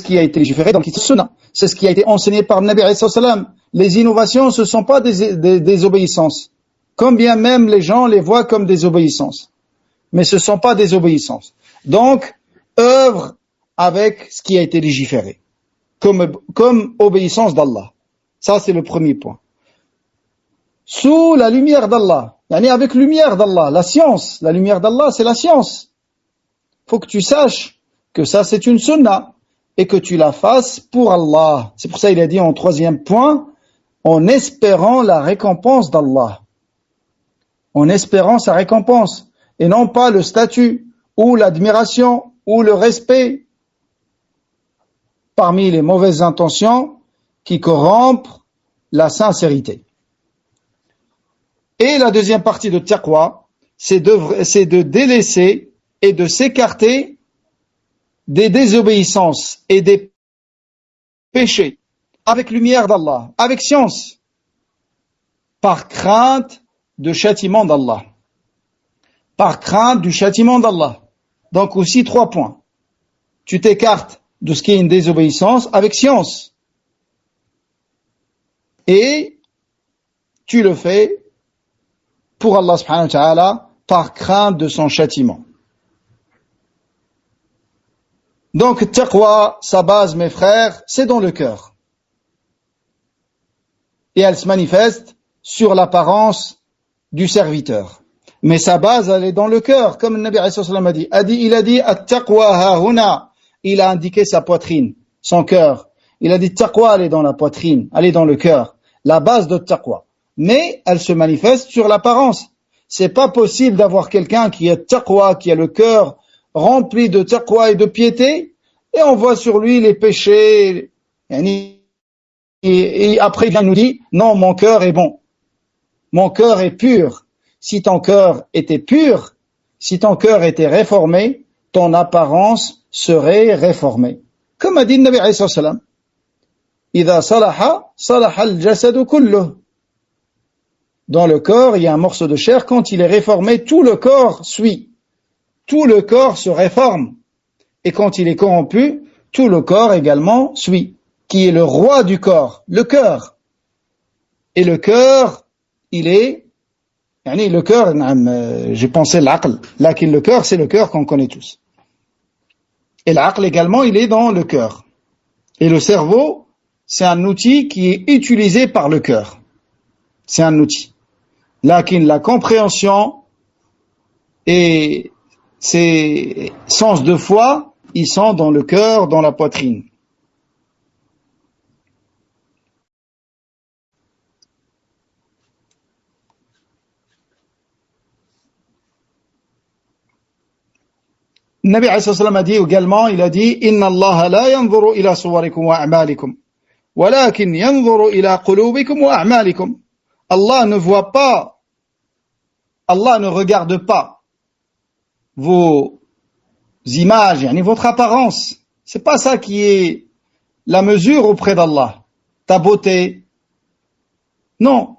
qui a été légiféré dans le Sunnah. C'est ce qui a été enseigné par le Nabi alayhi salam. Les innovations, ce ne sont pas des obéissances. Combien même les gens les voient comme des obéissances. Mais ce ne sont pas des obéissances. Donc, œuvre avec ce qui a été légiféré. Comme obéissance d'Allah. Ça, c'est le premier point. Sous la lumière d'Allah. Yani avec lumière d'Allah. La science. La lumière d'Allah, c'est la science. Faut que tu saches que ça, c'est une sunnah. Et que tu la fasses pour Allah. C'est pour ça qu'il a dit en 3e point, en espérant la récompense d'Allah. En espérant sa récompense. Et non pas le statut, ou l'admiration, ou le respect. Parmi les mauvaises intentions qui corrompent la sincérité. Et la deuxième partie de taqwa, c'est de délaisser et de s'écarter des désobéissances et des péchés avec lumière d'Allah, avec science, par crainte de châtiment d'Allah. Par crainte du châtiment d'Allah. Donc aussi 3 points. Tu t'écartes de ce qui est une désobéissance avec science. Et tu le fais pour Allah subhanahu wa ta'ala par crainte de son châtiment. Donc, taqwa, sa base, mes frères, c'est dans le cœur. Et elle se manifeste sur l'apparence du serviteur. Mais sa base, elle est dans le cœur, comme le Nabi alayhi salam a dit. Il a dit, at-taqwa ha-huna. Il a indiqué sa poitrine, son cœur. Il a dit, taqwa, elle est dans la poitrine, elle est dans le cœur. La base de taqwa. Mais elle se manifeste sur l'apparence. C'est pas possible d'avoir quelqu'un qui est taqwa, qui a le cœur rempli de taqwa et de piété, et on voit sur lui les péchés, et après il nous dit, non, mon cœur est bon, mon cœur est pur. Si ton cœur était pur, si ton cœur était réformé, ton apparence serait réformée. Comme a dit le Nabi alayhi salam, إذا صلح صلح الجسد كله. Dans le corps, il y a un morceau de chair. Quand il est réformé, tout le corps suit. Tout le corps se réforme. Et quand il est corrompu, tout le corps également suit. Qui est le roi du corps? Le cœur. Et le cœur, il est... le cœur, j'ai pensé l'aql. Lakin le cœur, c'est le cœur qu'on connaît tous. Et l'aql également, il est dans le cœur. Et le cerveau, c'est un outil qui est utilisé par le cœur. C'est un outil. Lakin la compréhension et ses sens de foi, ils sont dans le cœur, dans la poitrine. Nabi alayhi salam a dit également, il a dit Inna Allah la yanzuru ila suwarikum wa a'malikum, walakin yanzuru ila qulubikum wa a'malikum. Allah ne voit pas, Allah ne regarde pas vos images, votre apparence. C'est pas ça qui est la mesure auprès d'Allah. Ta beauté. Non.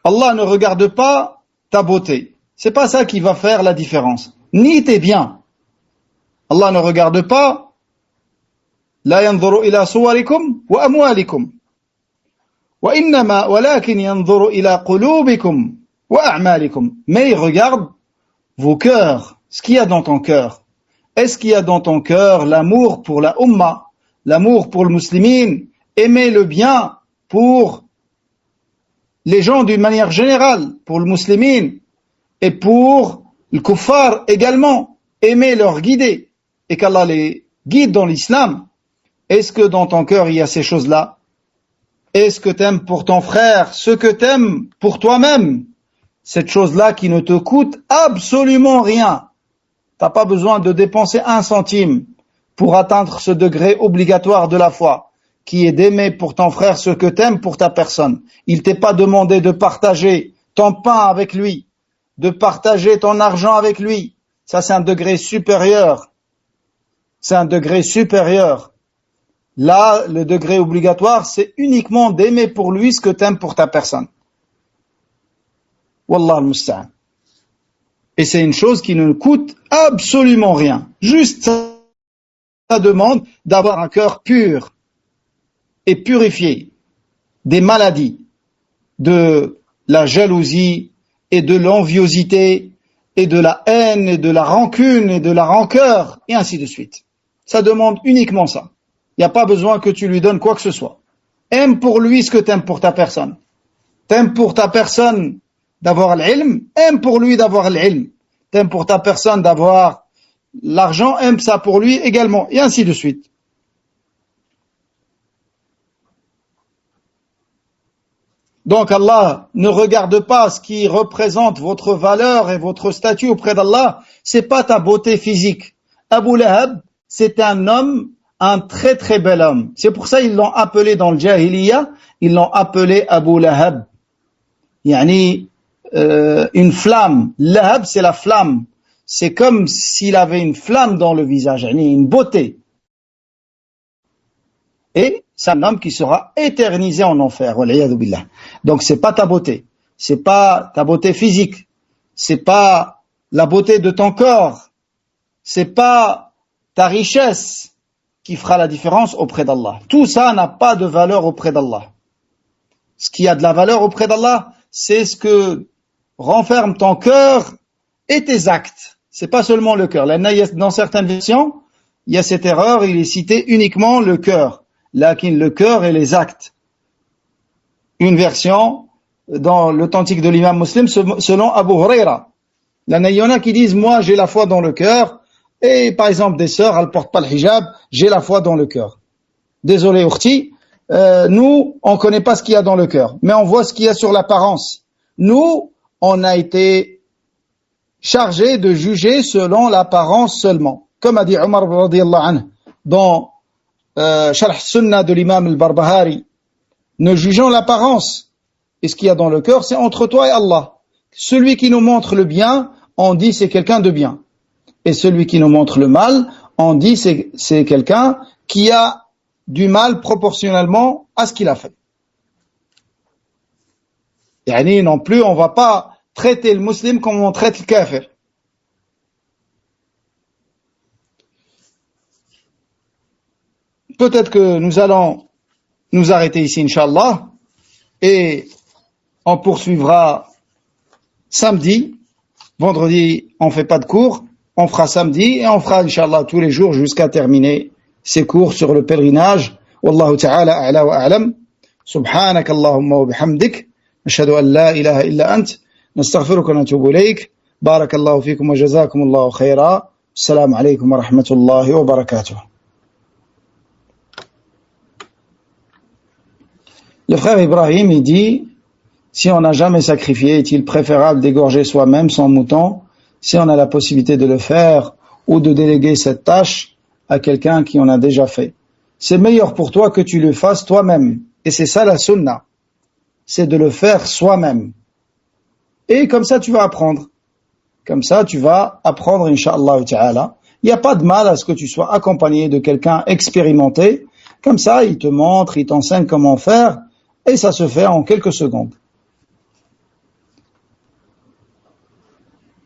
Allah ne regarde pas ta beauté. C'est pas ça qui va faire la différence. Ni tes biens. Allah ne regarde pas la yanzuru ila suwarikum wa amwalikum. Wa innama walakin yanzuru ila qulubikum wa a'malikum. Mais il regarde vos cœurs, ce qu'il y a dans ton cœur. Est-ce qu'il y a dans ton cœur l'amour pour la Ummah, l'amour pour le musulman, aimer le bien pour les gens d'une manière générale, pour le musulman et pour le kuffar également, aimer leur guider et qu'Allah les guide dans l'islam. Est-ce que dans ton cœur il y a ces choses-là? Est-ce que tu aimes pour ton frère ce que tu aimes pour toi-même? Cette chose-là qui ne te coûte absolument rien. Tu n'as pas besoin de dépenser 1 centime pour atteindre ce degré obligatoire de la foi, qui est d'aimer pour ton frère ce que tu aimes pour ta personne. Il t'est pas demandé de partager ton pain avec lui, de partager ton argent avec lui. Ça, c'est un degré supérieur. C'est un degré supérieur. Là, le degré obligatoire, c'est uniquement d'aimer pour lui ce que tu aimes pour ta personne. Wallah al-musta'an. Et c'est une chose qui ne coûte absolument rien. Juste, ça demande d'avoir un cœur pur et purifié des maladies, de la jalousie et de l'enviosité et de la haine et de la rancune et de la rancœur et ainsi de suite. Ça demande uniquement ça. Il n'y a pas besoin que tu lui donnes quoi que ce soit. Aime pour lui ce que tu aimes pour ta personne. T'aimes pour ta personne d'avoir l'ilm, aime pour lui d'avoir l'ilm. T'aimes pour ta personne d'avoir l'argent, aime ça pour lui également, et ainsi de suite. Donc Allah ne regarde pas ce qui représente votre valeur et votre statut auprès d'Allah, c'est pas ta beauté physique. Abu Lahab, c'est un homme, un très très bel homme. C'est pour ça qu'ils l'ont appelé dans le Jahiliya, ils l'ont appelé Abu Lahab. Une flamme. Lahab, c'est la flamme. C'est comme s'il avait une flamme dans le visage, une beauté. Et c'est un homme qui sera éternisé en enfer. Donc c'est pas ta beauté. C'est pas ta beauté physique. C'est pas la beauté de ton corps. C'est pas ta richesse qui fera la différence auprès d'Allah. Tout ça n'a pas de valeur auprès d'Allah. Ce qui a de la valeur auprès d'Allah, c'est ce que renferme ton cœur et tes actes. C'est pas seulement le cœur. Dans certaines versions, il y a cette erreur, il est cité uniquement le cœur. Lakin le cœur et les actes. Une version dans l'authentique de l'imam Muslim selon Abu Huraira. Il y en a qui disent, moi j'ai la foi dans le cœur, et par exemple des sœurs, elles portent pas le hijab, j'ai la foi dans le cœur. Désolé Urti, nous on connaît pas ce qu'il y a dans le cœur, mais on voit ce qu'il y a sur l'apparence. Nous, on a été chargés de juger selon l'apparence seulement. Comme a dit Omar radiyallahu anhu dans Sharh Sunnah de l'imam al-Barbahari, ne jugeons l'apparence. Et ce qu'il y a dans le cœur, c'est entre toi et Allah. Celui qui nous montre le bien, on dit c'est quelqu'un de bien. Et celui qui nous montre le mal, on dit c'est quelqu'un qui a du mal proportionnellement à ce qu'il a fait. Yani non plus, on va pas traiter le musulman comme on traite le kafir. Peut-être que nous allons nous arrêter ici, Inch'Allah, et on poursuivra samedi. Vendredi, on fait pas de cours. On fera samedi et on fera, Inch'Allah, tous les jours jusqu'à terminer ces cours sur le pèlerinage. Wallahu ta'ala a'la wa a'lam. Subhanak Allahumma wa bihamdik. Nashhadu an la ilaha illa ant. Nastaghfiruka wa natubu ilayk. Barakallahu fikum wa jazakumullahu khayra. Assalamu alaykum wa rahmatullahi wa barakatuh. Le frère Ibrahim, il dit, si on n'a jamais sacrifié, est-il préférable d'égorger soi-même son mouton, si on a la possibilité de le faire, ou de déléguer cette tâche à quelqu'un qui en a déjà fait? C'est meilleur pour toi que tu le fasses toi-même. Et c'est ça la sunna. C'est de le faire soi-même. Et comme ça, tu vas apprendre. Comme ça, tu vas apprendre, Inch'Allah ta'ala. Il n'y a pas de mal à ce que tu sois accompagné de quelqu'un expérimenté. Comme ça, il te montre, il t'enseigne comment faire. Et ça se fait en quelques secondes.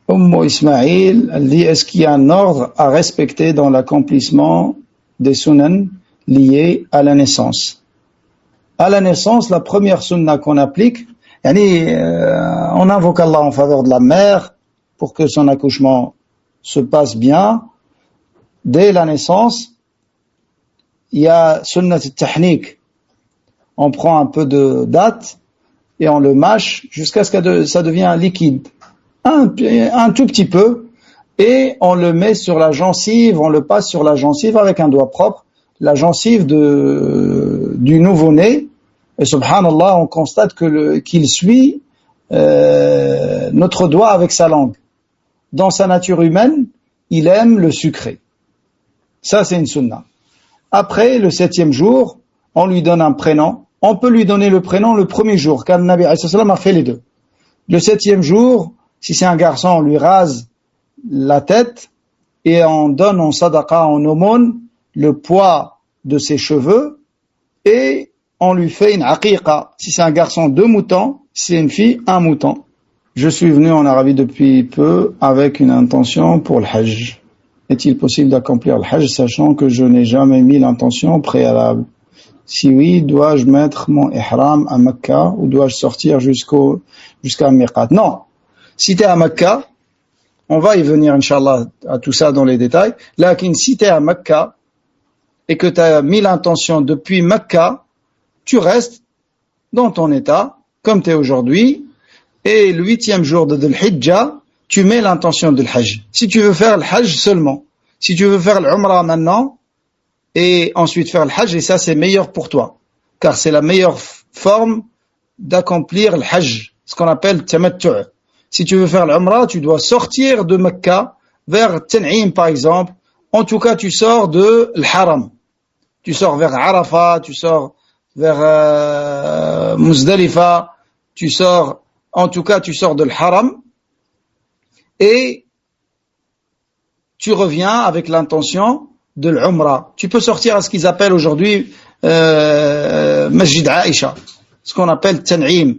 Ismaïl, elle dit, est-ce qu'il y a un ordre à respecter dans l'accomplissement des sunan liés à la naissance? À la naissance, la première sunna qu'on applique, on invoque Allah en faveur de la mère pour que son accouchement se passe bien. Dès la naissance, il y a sunnat al-tahnik. On prend un peu de date et on le mâche jusqu'à ce que ça devienne liquide. Un tout petit peu, et on le met sur la gencive, on le passe sur la gencive avec un doigt propre, la gencive du nouveau-né, et subhanallah, on constate qu'il suit notre doigt avec sa langue. Dans sa nature humaine, il aime le sucré. Ça, c'est une sunna. Après, le 7e jour, on lui donne un prénom. On peut lui donner le prénom le premier jour, car le Nabi alayhi salam a fait les deux. Le 7e jour, si c'est un garçon, on lui rase la tête et on donne en sadaqa, en aumône, le poids de ses cheveux et on lui fait une aqiqa. Si c'est un garçon, 2 moutons, si c'est une fille, 1 mouton. Je suis venu en Arabie depuis peu avec une intention pour le hajj. Est-il possible d'accomplir le hajj sachant que je n'ai jamais mis l'intention préalable? Si oui, dois-je mettre mon ihram à Mecca ou dois-je sortir jusqu'à Miqat? Non. Si tu es à Mecca, on va y venir, Inch'Allah, à tout ça dans les détails. Là, si tu es à Mecca et que tu as mis l'intention depuis Mecca, tu restes dans ton état, comme tu es aujourd'hui, et le 8e jour de Dhul Hijjah, tu mets l'intention de l'Hajj. Si tu veux faire le Hajj seulement, si tu veux faire l'Umrah maintenant, et ensuite faire le Hajj, et ça c'est meilleur pour toi, car c'est la meilleure forme d'accomplir le Hajj, ce qu'on appelle Tamattu'. Si tu veux faire l'Umrah, tu dois sortir de Mecca vers Tan'im par exemple. En tout cas, tu sors de l'Haram. Tu sors vers Arafat, tu sors vers Muzdalifa, tu sors de l'Haram et tu reviens avec l'intention de l'Umrah. Tu peux sortir à ce qu'ils appellent aujourd'hui Masjid Aïcha, ce qu'on appelle Tan'im.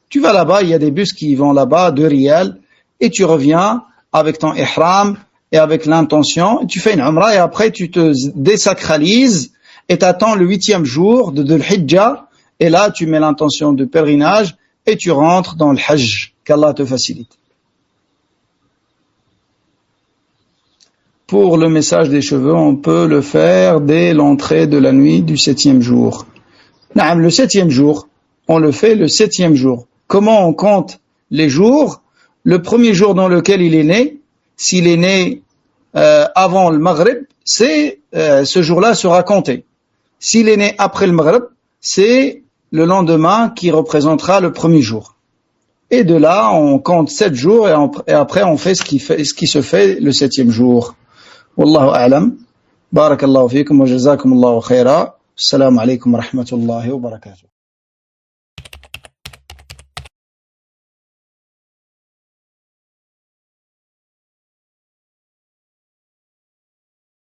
Tu vas là-bas, il y a des bus qui vont là-bas, 2 riyals, et tu reviens avec ton ihram et avec l'intention, et tu fais une umrah et après tu te désacralises et t'attends le 8e jour de Dhul Hijjah et là tu mets l'intention de pèlerinage et tu rentres dans le Hajj, qu'Allah te facilite. Pour le message des cheveux, on peut le faire dès l'entrée de la nuit du 7e jour. Naam, le 7e jour, on le fait le 7e jour. Comment on compte les jours? Le premier jour dans lequel il est né, s'il est né avant le Maghrib, c'est ce jour-là sera compté. S'il est né après le Maghrib, c'est le lendemain qui représentera le premier jour. Et de là, on compte 7 jours et après on fait ce qui se fait le 7e jour. Wallahu a'lam. Barakallahu fikum wa jazakumullahu khaira. Assalamu alaykum wa rahmatullahi wa barakatuh.